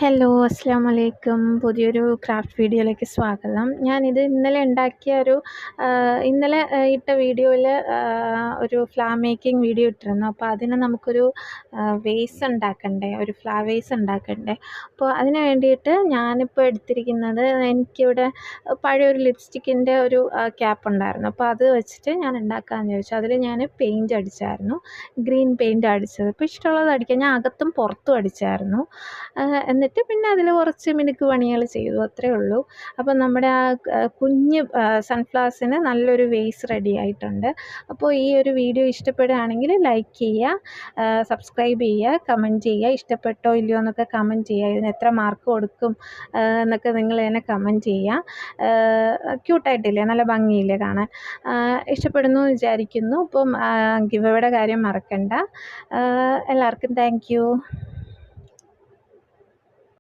Hello, അസ്സലാമു അലൈക്കും. പുതിയൊരു ക്രാഫ്റ്റ് വീഡിയോയിലേക്ക് സ്വാഗതം. ഞാനിത് ഇന്നലെ ഉണ്ടാക്കിയ ഇന്നലെ ഇട്ട വീഡിയോയിൽ ഒരു ഫ്ലവർ മേക്കിംഗ് വീഡിയോ ഇട്ടിരുന്നു. അപ്പോൾ അതിന് നമുക്കൊരു വേസ് ഉണ്ടാക്കണ്ടേ, ഒരു ഫ്ലവർ വേസ് ഉണ്ടാക്കണ്ടേ. അപ്പോൾ അതിന് വേണ്ടിയിട്ട് ഞാനിപ്പോൾ എടുത്തിരിക്കുന്നത്, എനിക്കിവിടെ പഴയൊരു ലിപ്സ്റ്റിക്കിൻ്റെ ഒരു ക്യാപ്പ് ഉണ്ടായിരുന്നു. അപ്പോൾ അത് വെച്ചിട്ട് ഞാൻ ഉണ്ടാക്കാമെന്ന് വിചാരിച്ചു. അതിൽ ഞാൻ പെയിൻറ്റ് അടിച്ചായിരുന്നു, ഗ്രീൻ പെയിൻറ്റ് അടിച്ചത്. ഇപ്പോൾ ഇഷ്ടമുള്ളത് അടിക്കാം. ഞാൻ അകത്തും പുറത്തും അടിച്ചായിരുന്നു. എന്നിട്ട് പിന്നെ അതിൽ കുറച്ച് മിനുക്ക് പണികൾ ചെയ്തു, അത്രയേ ഉള്ളൂ. അപ്പം നമ്മുടെ കുഞ്ഞ് സൺഫ്ലവേഴ്സിന് നല്ലൊരു വേസ് റെഡി ആയിട്ടുണ്ട്. അപ്പോൾ ഈ ഒരു വീഡിയോ ഇഷ്ടപ്പെടുകയാണെങ്കിൽ ലൈക്ക് ചെയ്യുക, സബ്സ്ക്രൈബ് ചെയ്യുക, കമൻറ്റ് ചെയ്യുക. ഇഷ്ടപ്പെട്ടോ ഇല്ലയോ എന്നൊക്കെ കമൻറ്റ് ചെയ്യുക. ഇതിന് എത്ര മാർക്ക് കൊടുക്കും എന്നൊക്കെ നിങ്ങൾ തന്നെ കമൻറ്റ് ചെയ്യുക. ക്യൂട്ടായിട്ടില്ലേ, നല്ല ഭംഗിയില്ലേ കാണാൻ? ഇഷ്ടപ്പെടുന്നു എന്ന് വിചാരിക്കുന്നു. അപ്പം ഗിവ് അവേയുടെ കാര്യം മറക്കണ്ട. എല്ലാവർക്കും താങ്ക് യു.